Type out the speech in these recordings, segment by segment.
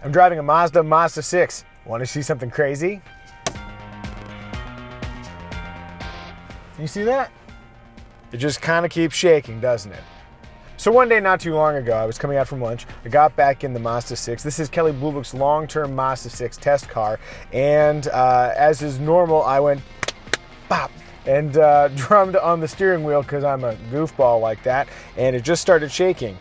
I'm driving a Mazda Mazda 6. Want to see something crazy? You see that? It just kind of keeps shaking, doesn't it? So one day not too long ago, I was coming out from lunch. I got back in the Mazda 6. This is Kelley Blue Book's long-term Mazda 6 test car. And as is normal, I went bop and drummed on the steering wheel because I'm a goofball like that. And it just started shaking.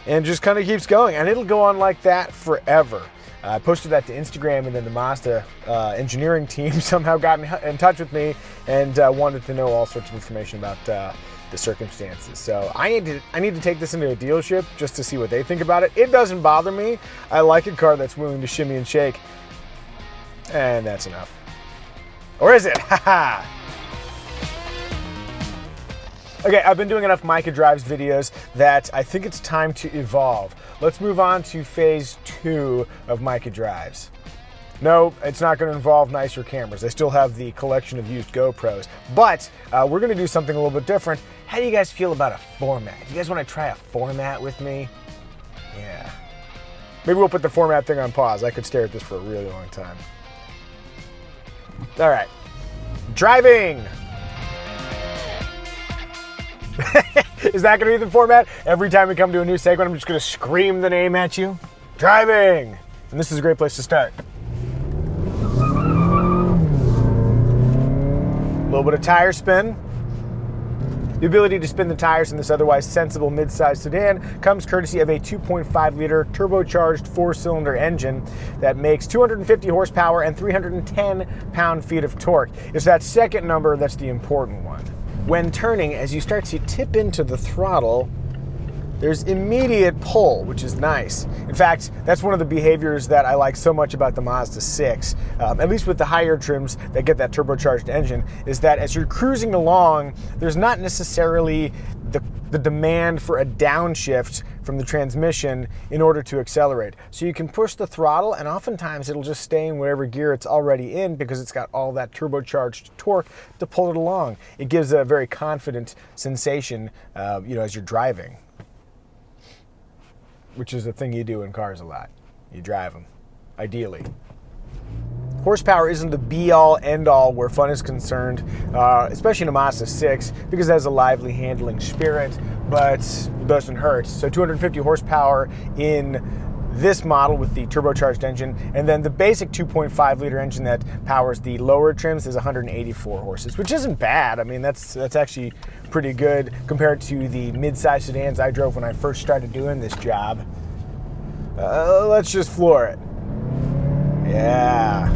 And just kind of keeps going. And it'll go on like that forever. I posted that to Instagram, and then the Mazda engineering team somehow got in touch with me and wanted to know all sorts of information about the circumstances. So I need to take this into a dealership just to see what they think about it. It doesn't bother me. I like a car that's willing to shimmy and shake. And that's enough. Or is it? Haha. Okay, I've been doing enough Micah drives videos that I think it's time to evolve. Let's move on to phase 2 of Micah drives. No, it's not going to involve nicer cameras. I still have the collection of used GoPros, but we're going to do something a little bit different. How do you guys feel about a format? You guys want to try a format with me? Yeah. Maybe we'll put the format thing on pause. I could stare at this for a really long time. All right. Driving. Is that going to be the format? Every time we come to a new segment, I'm just going to scream the name at you. Driving. And this is a great place to start. A little bit of tire spin. The ability to spin the tires in this otherwise sensible mid-sized sedan comes courtesy of a 2.5-liter turbocharged 4-cylinder engine that makes 250 horsepower and 310 pound-feet of torque. It's that second number that's the important one. When turning, as you start to tip into the throttle, there's immediate pull, which is nice. In fact, that's one of the behaviors that I like so much about the Mazda 6, at least with the higher trims that get that turbocharged engine, is that as you're cruising along, there's not necessarily the demand for a downshift from the transmission in order to accelerate. So you can push the throttle, and oftentimes it'll just stay in whatever gear it's already in because it's got all that turbocharged torque to pull it along. It gives a very confident sensation, as you're driving, which is a thing you do in cars a lot. You drive them, ideally. Horsepower isn't the be-all, end-all where fun is concerned, especially in a Mazda 6, because it has a lively handling spirit, but it doesn't hurt. So 250 horsepower in this model with the turbocharged engine, and then the basic 2.5-liter engine that powers the lower trims is 184 horses, which isn't bad. I mean, that's actually pretty good compared to the mid-size sedans I drove when I first started doing this job. Let's just floor it. Yeah.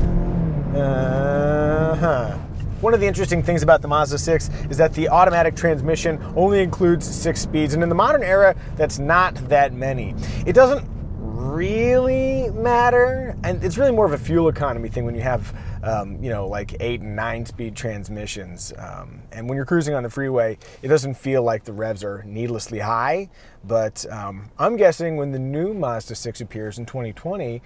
One of the interesting things about the Mazda 6 is that the automatic transmission only includes 6 speeds, and in the modern era, that's not that many. It doesn't really matter, and it's really more of a fuel economy thing when you have like 8 and 9 speed transmissions, and when you're cruising on the freeway, it doesn't feel like the revs are needlessly high. But I'm guessing when the new Mazda 6 appears in 2020,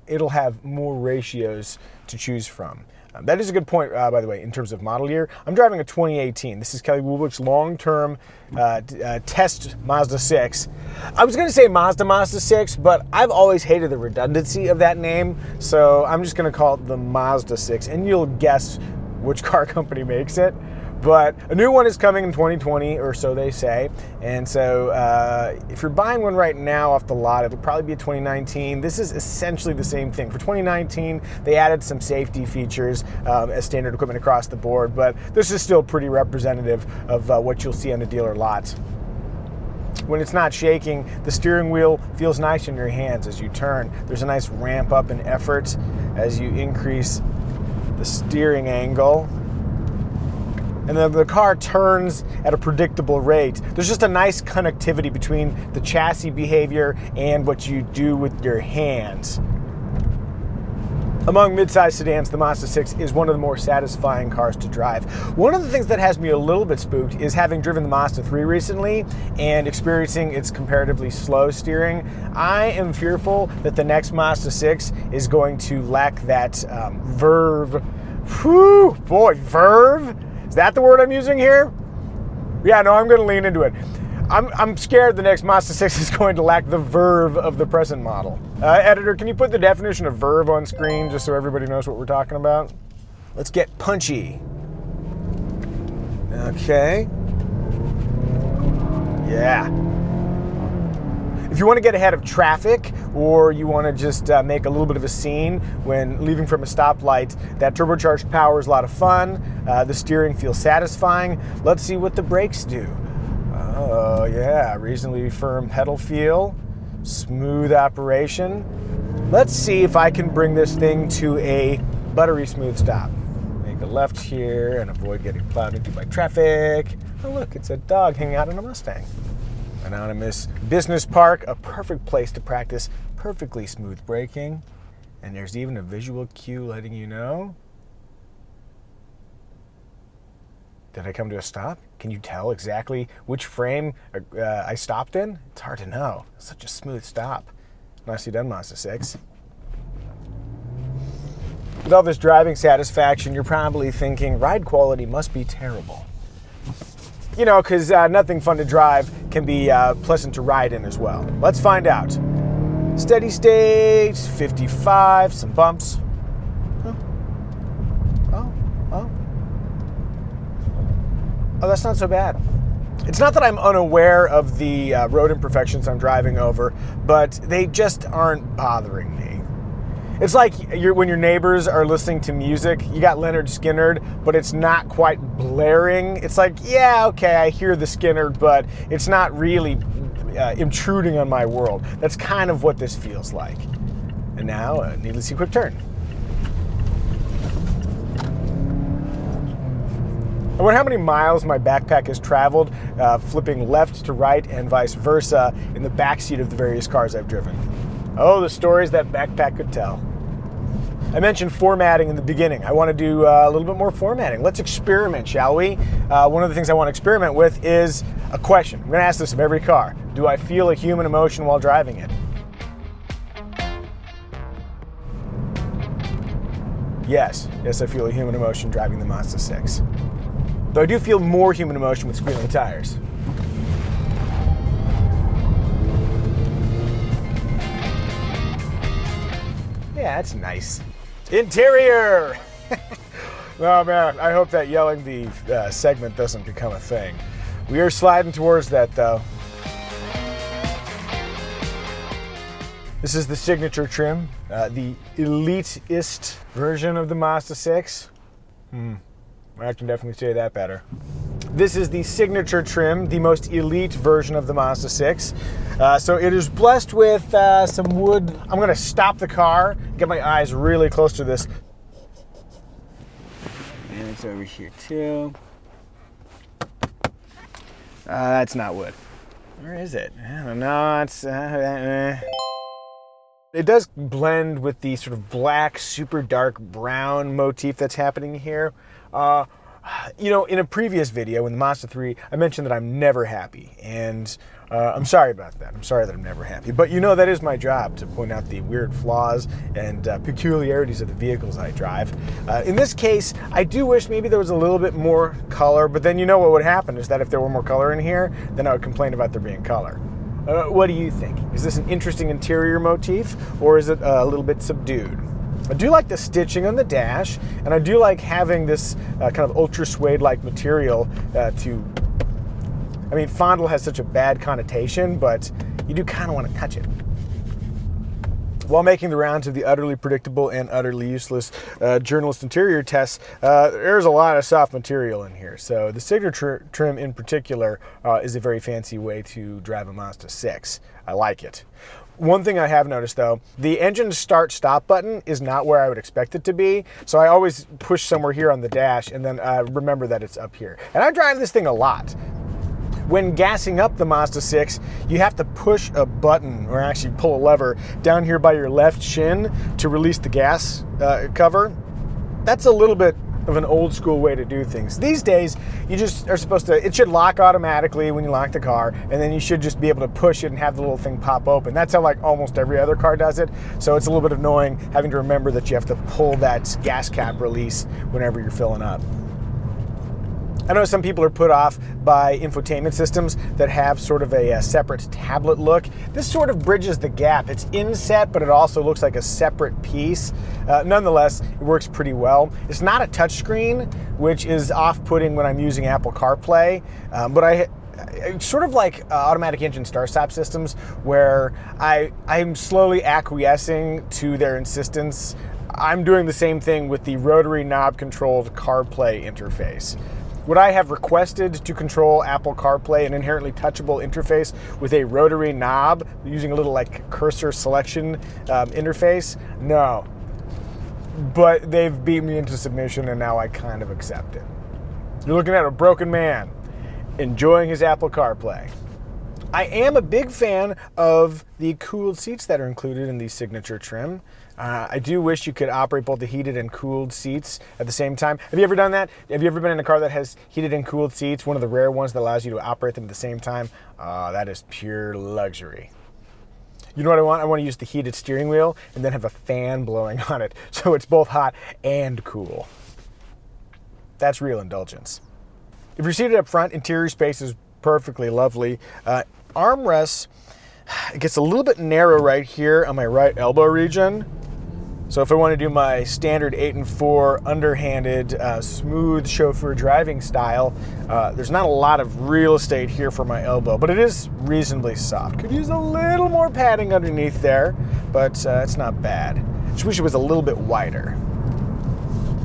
it'll have more ratios to choose from. That is a good point, by the way, in terms of model year. I'm driving a 2018. This is Kelley Blue Book's long-term test Mazda 6. I was going to say Mazda Mazda 6, but I've always hated the redundancy of that name, so I'm just going to call it the Mazda 6, and you'll guess which car company makes it. But a new one is coming in 2020, or so they say. And so if you're buying one right now off the lot, it'll probably be a 2019. This is essentially the same thing. For 2019, they added some safety features as standard equipment across the board, but this is still pretty representative of what you'll see on the dealer lots. When it's not shaking, the steering wheel feels nice in your hands as you turn. There's a nice ramp up in effort as you increase the steering angle. And then the car turns at a predictable rate. There's just a nice connectivity between the chassis behavior and what you do with your hands. Among mid-size sedans, the Mazda 6 is one of the more satisfying cars to drive. One of the things that has me a little bit spooked is having driven the Mazda 3 recently and experiencing its comparatively slow steering. I am fearful that the next Mazda 6 is going to lack that verve. Whew, boy, verve? Is that the word I'm using here? Yeah, no, I'm going to lean into it. I'm scared the next Mazda 6 is going to lack the verve of the present model. Editor, can you put the definition of verve on screen just so everybody knows what we're talking about? Let's get punchy. Okay. Yeah. If you want to get ahead of traffic, or you want to just make a little bit of a scene when leaving from a stoplight, that turbocharged power is a lot of fun. The steering feels satisfying. Let's see what the brakes do. Oh yeah, reasonably firm pedal feel, smooth operation. Let's see if I can bring this thing to a buttery smooth stop. Make a left here and avoid getting plowed into by traffic. Oh look, it's a dog hanging out in a Mustang. Anonymous Business Park, a perfect place to practice perfectly smooth braking. And there's even a visual cue letting you know. Did I come to a stop? Can you tell exactly which frame I stopped in? It's hard to know. Such a smooth stop. Nicely done, Mazda 6. With all this driving satisfaction, you're probably thinking ride quality must be terrible. You know, because nothing fun to drive can be pleasant to ride in as well. Let's find out. Steady state, 55, some bumps. Oh, that's not so bad. It's not that I'm unaware of the road imperfections I'm driving over, but they just aren't bothering me. It's like when your neighbors are listening to music, you got Leonard Skinnerd, but it's not quite blaring. It's like, yeah, okay, I hear the Skinnerd, but it's not really intruding on my world. That's kind of what this feels like. And now, a needlessly quick turn. I wonder how many miles my backpack has traveled, flipping left to right and vice versa in the backseat of the various cars I've driven. Oh, the stories that backpack could tell. I mentioned formatting in the beginning. I want to do a little bit more formatting. Let's experiment, shall we? One of the things I want to experiment with is a question. I'm going to ask this of every car. Do I feel a human emotion while driving it? Yes, I feel a human emotion driving the Mazda 6. Though I do feel more human emotion with squealing tires. Yeah, that's nice. Interior! Oh man, I hope that yelling the segment doesn't become a thing. We are sliding towards that though. This is the Signature trim, the elitist version of the Mazda 6. I can definitely say that better. This is the Signature trim, the most elite version of the Mazda 6. So it is blessed with some wood. I'm going to stop the car, get my eyes really close to this. And it's over here too. That's not wood. Where is it? I don't know. It's It does blend with the sort of black, super dark brown motif that's happening here. You know, in a previous video, in the Mazda 3, I mentioned that I'm never happy, and I'm sorry about that. I'm sorry that I'm never happy. But you know, that is my job, to point out the weird flaws and peculiarities of the vehicles I drive. In this case, I do wish maybe there was a little bit more color, but then you know what would happen is that if there were more color in here, then I would complain about there being color. What do you think? Is this an interesting interior motif, or is it a little bit subdued? I do like the stitching on the dash, and I do like having this kind of ultra suede-like material I mean, fondle has such a bad connotation, but you do kind of want to touch it. While making the rounds of the utterly predictable and utterly useless journalist interior tests, there's a lot of soft material in here. So the Signature trim in particular is a very fancy way to drive a Mazda 6. I like it. One thing I have noticed though, the engine start-stop button is not where I would expect it to be. So I always push somewhere here on the dash and then remember that it's up here. And I drive this thing a lot. When gassing up the Mazda 6, you have to push a button, or actually pull a lever, down here by your left shin to release the gas cover. That's a little bit of an old school way to do things. These days, you just are supposed to, it should lock automatically when you lock the car, and then you should just be able to push it and have the little thing pop open. That's how like almost every other car does it. So it's a little bit annoying having to remember that you have to pull that gas cap release whenever you're filling up. I know some people are put off by infotainment systems that have sort of a separate tablet look. This sort of bridges the gap. It's inset, but it also looks like a separate piece. Nonetheless, it works pretty well. It's not a touchscreen, which is off-putting when I'm using Apple CarPlay, but it's sort of like automatic engine start-stop systems where I'm slowly acquiescing to their insistence. I'm doing the same thing with the rotary knob-controlled CarPlay interface. Would I have requested to control Apple CarPlay, an inherently touchable interface with a rotary knob using a little like cursor selection interface? No. But they've beat me into submission and now I kind of accept it. You're looking at a broken man enjoying his Apple CarPlay. I am a big fan of the cooled seats that are included in the Signature trim. I do wish you could operate both the heated and cooled seats at the same time. Have you ever done that? Have you ever been in a car that has heated and cooled seats, one of the rare ones that allows you to operate them at the same time? That is pure luxury. You know what I want? I want to use the heated steering wheel and then have a fan blowing on it, so it's both hot and cool. That's real indulgence. If you're seated up front, interior space is perfectly lovely. Armrests, it gets a little bit narrow right here on my right elbow region. So if I want to do my standard 8 and 4 underhanded, smooth chauffeur driving style, there's not a lot of real estate here for my elbow, but it is reasonably soft. Could use a little more padding underneath there, but it's not bad. Just wish it was a little bit wider.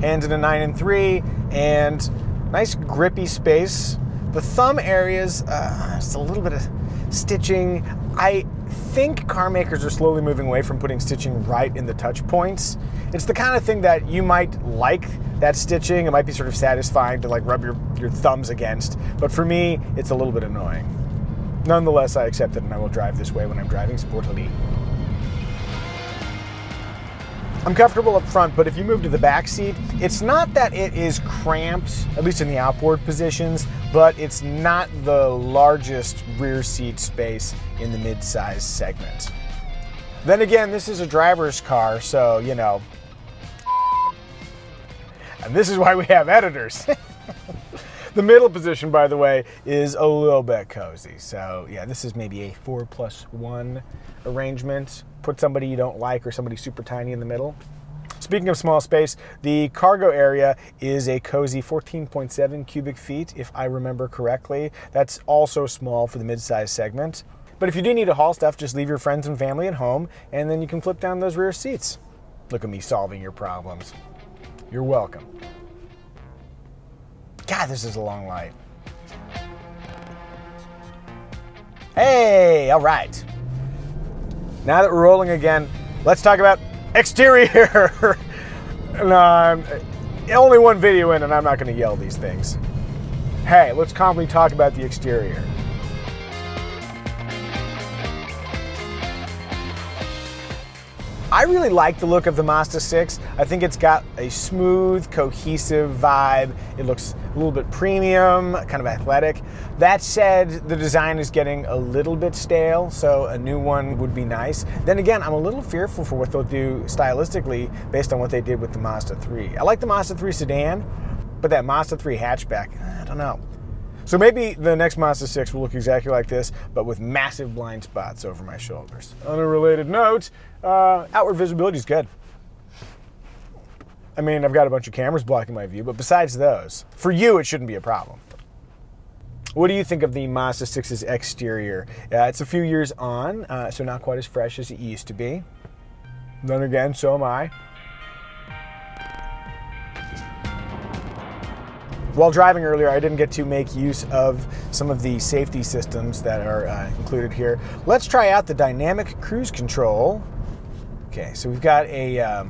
Hands in a 9 and 3, and nice grippy space. The thumb areas, just a little bit of stitching. I think car makers are slowly moving away from putting stitching right in the touch points. It's the kind of thing that you might like that stitching. It might be sort of satisfying to like rub your thumbs against, but for me, it's a little bit annoying. Nonetheless, I accept it and I will drive this way when I'm driving sportily. I'm comfortable up front, but if you move to the back seat, it's not that it is cramped, at least in the outboard positions, but it's not the largest rear seat space in the mid-size segment. Then again, this is a driver's car, so, you know. And this is why we have editors. The middle position, by the way, is a little bit cozy. So yeah, this is maybe a 4+1 arrangement. Put somebody you don't like or somebody super tiny in the middle. Speaking of small space, the cargo area is a cozy 14.7 cubic feet, if I remember correctly. That's also small for the mid-size segment. But if you do need to haul stuff, just leave your friends and family at home, and then you can flip down those rear seats. Look at me solving your problems. You're welcome. God, this is a long light. Hey, all right. Now that we're rolling again, let's talk about exterior. No, only one video in and I'm not going to yell these things. Hey, let's calmly talk about the exterior. I really like the look of the Mazda 6. I think it's got a smooth, cohesive vibe. It looks a little bit premium, kind of athletic. That said, the design is getting a little bit stale, so a new one would be nice. Then again, I'm a little fearful for what they'll do stylistically based on what they did with the Mazda 3. I like the Mazda 3 sedan, but that Mazda 3 hatchback, I don't know. So maybe the next Mazda 6 will look exactly like this, but with massive blind spots over my shoulders. On a related note, outward visibility is good. I mean, I've got a bunch of cameras blocking my view, but besides those, for you, it shouldn't be a problem. What do you think of the Mazda 6's exterior? It's a few years on, so not quite as fresh as it used to be. Then again, so am I. While driving earlier, I didn't get to make use of some of the safety systems that are included here. Let's try out the dynamic cruise control. Okay, so we've got a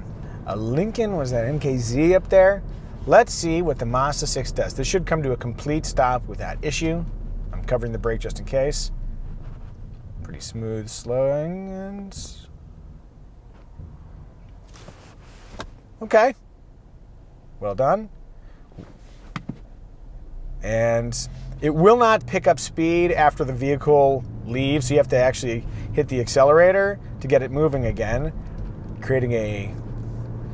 Lincoln, was that MKZ up there? Let's see what the Mazda 6 does. This should come to a complete stop without issue. I'm covering the brake just in case. Pretty smooth slowing and... Okay. Well done. And it will not pick up speed after the vehicle leaves, so you have to actually hit the accelerator to get it moving again, creating a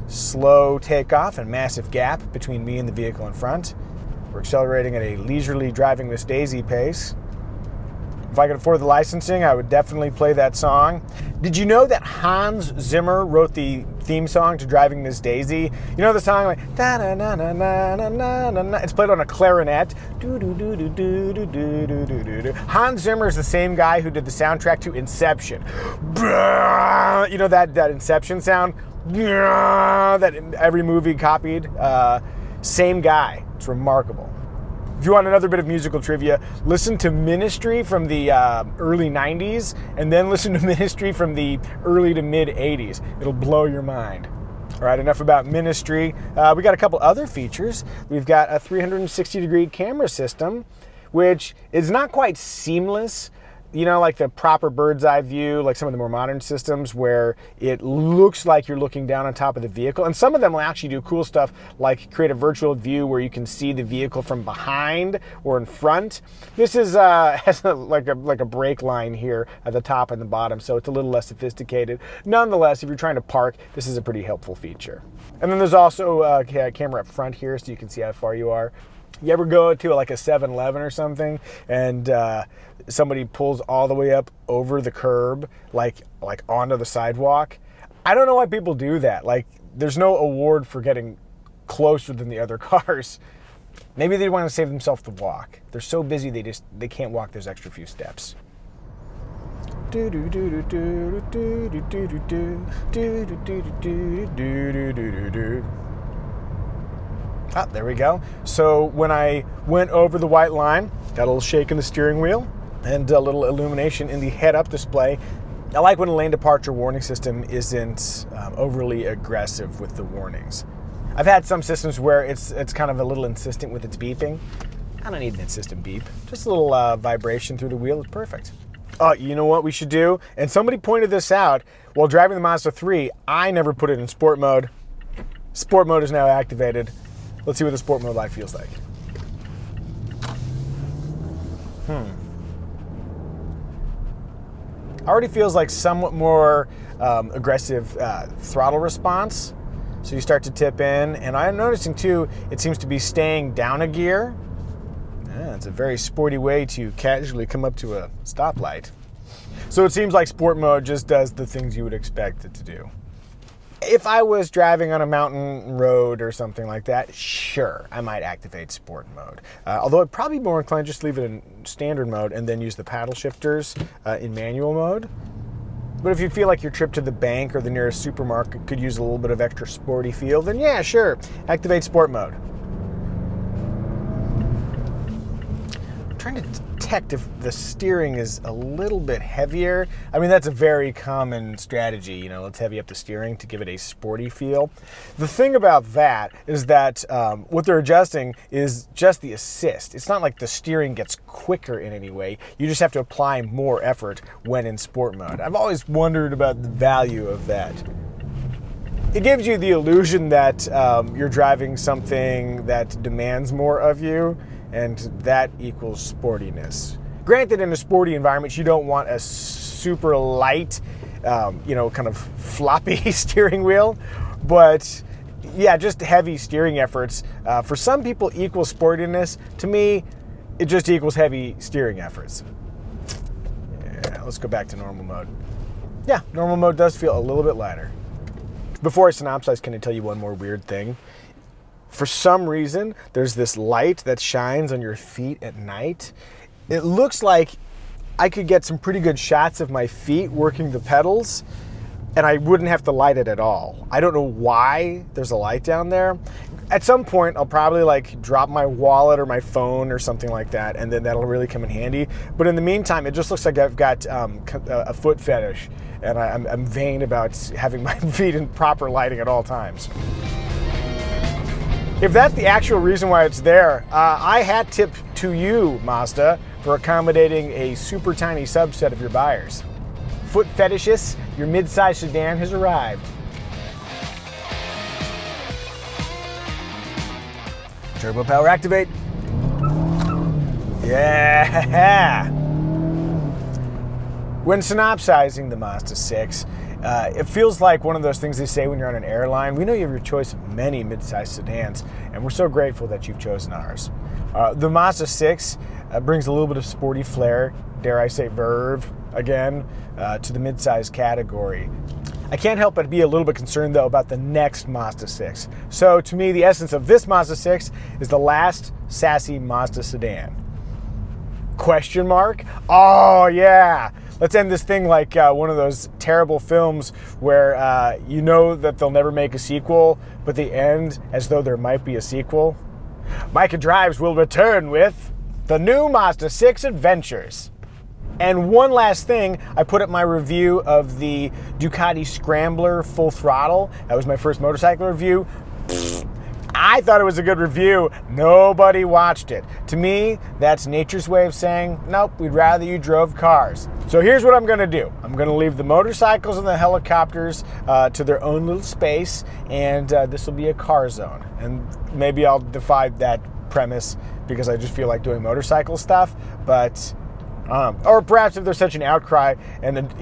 slow takeoff and massive gap between me and the vehicle in front. We're accelerating at a leisurely driving Miss Daisy pace. If I could afford the licensing, I would definitely play that song. Did you know that Hans Zimmer wrote the theme song to Driving Miss Daisy? You know the song like da na na na na na na na. It's played on a clarinet. Do do do do do do do do do do. Hans Zimmer is the same guy who did the soundtrack to Inception. You know that Inception sound that every movie copied. Same guy. It's remarkable. If you want another bit of musical trivia, listen to Ministry from the early 90s and then listen to Ministry from the early to mid 80s. It'll blow your mind. All right, enough about Ministry. We got a couple other features. We've got a 360-degree camera system, which is not quite seamless, you know, like the proper bird's eye view, like some of the more modern systems where it looks like you're looking down on top of the vehicle. And some of them will actually do cool stuff like create a virtual view where you can see the vehicle from behind or in front. This is has like a brake line here at the top and the bottom, so it's a little less sophisticated. Nonetheless, if you're trying to park, this is a pretty helpful feature. And then there's also a camera up front here so you can see how far you are. You ever go to like a 7-Eleven or something and somebody pulls all the way up over the curb, like onto the sidewalk? I don't know why people do that. Like, there's no award for getting closer than the other cars. Maybe they want to save themselves the walk. They're so busy they can't walk those extra few steps. Ah, there we go. So when I went over the white line, got a little shake in the steering wheel and a little illumination in the head-up display. I like when a lane departure warning system isn't overly aggressive with the warnings. I've had some systems where it's kind of a little insistent with its beeping. I don't need an insistent beep. Just a little vibration through the wheel is perfect. Oh, you know what we should do? And somebody pointed this out while driving the Mazda 3. I never put it in sport mode. Sport mode is now activated. Let's see what the sport mode light feels like. Already feels like somewhat more aggressive throttle response. So you start to tip in, and I'm noticing too, it seems to be staying down a gear. Yeah, it's a very sporty way to casually come up to a stoplight. So it seems like sport mode just does the things you would expect it to do. If I was driving on a mountain road or something like that, sure, I might activate sport mode. Although I'd probably be more inclined just to leave it in standard mode and then use the paddle shifters in manual mode. But if you feel like your trip to the bank or the nearest supermarket could use a little bit of extra sporty feel, then yeah, sure, activate sport mode. I'm trying to detect if the steering is a little bit heavier. I mean, that's a very common strategy, you know, let's heavy up the steering to give it a sporty feel. The thing about that is that what they're adjusting is just the assist. It's not like the steering gets quicker in any way. You just have to apply more effort when in sport mode. I've always wondered about the value of that. It gives you the illusion that you're driving something that demands more of you, and that equals sportiness. Granted, in a sporty environment, you don't want a super light, you know, kind of floppy steering wheel, but yeah, just heavy steering efforts. For some people equals sportiness. To me, it just equals heavy steering efforts. Yeah, let's go back to normal mode. Yeah, normal mode does feel a little bit lighter. Before I synopsize, can I tell you one more weird thing? For some reason, there's this light that shines on your feet at night. It looks like I could get some pretty good shots of my feet working the pedals, and I wouldn't have to light it at all. I don't know why there's a light down there. At some point, I'll probably like drop my wallet or my phone or something like that, and then that'll really come in handy. But in the meantime, it just looks like I've got a foot fetish, and I'm vain about having my feet in proper lighting at all times. If that's the actual reason why it's there, I hat tip to you, Mazda, for accommodating a super tiny subset of your buyers. Foot fetishists, your mid-size sedan has arrived. Turbo power activate. Yeah! When synopsizing the Mazda 6, It feels like one of those things they say when you're on an airline. We know you have your choice of many mid-sized sedans, and we're so grateful that you've chosen ours. The Mazda 6 brings a little bit of sporty flair, dare I say verve, again, to the mid-size category. I can't help but be a little bit concerned, though, about the next Mazda 6. So, to me, the essence of this Mazda 6 is the last sassy Mazda sedan. Question mark? Oh, yeah. Let's end this thing like one of those terrible films where you know that they'll never make a sequel, but they end as though there might be a sequel. Micah Drives will return with the new Mazda 6 Adventures. And one last thing, I put up my review of the Ducati Scrambler Full Throttle. That was my first motorcycle review. I thought it was a good review. Nobody watched it. To me, that's nature's way of saying, nope, we'd rather you drove cars. So here's what I'm gonna do. I'm gonna leave the motorcycles and the helicopters to their own little space, and this will be a car zone. And maybe I'll defy that premise because I just feel like doing motorcycle stuff, but or perhaps if there's such an outcry and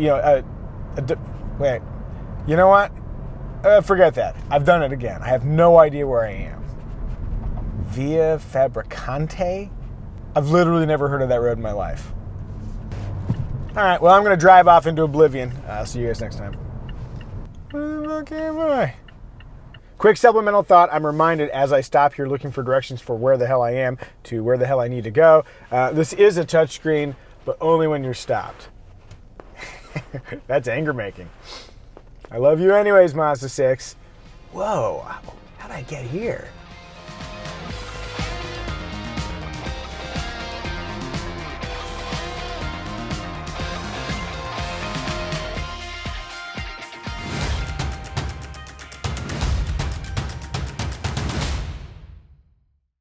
wait, you know what? Forget that. I've done it again. I have no idea where I am. Via Fabricante? I've literally never heard of that road in my life. All right, well, I'm going to drive off into oblivion. I'll see you guys next time. Where the fuck am I? Quick supplemental thought. I'm reminded as I stop here looking for directions for where the hell I am to where the hell I need to go. This is a touchscreen, but only when you're stopped. That's anger making. I love you anyways, Mazda 6. Whoa, how'd I get here?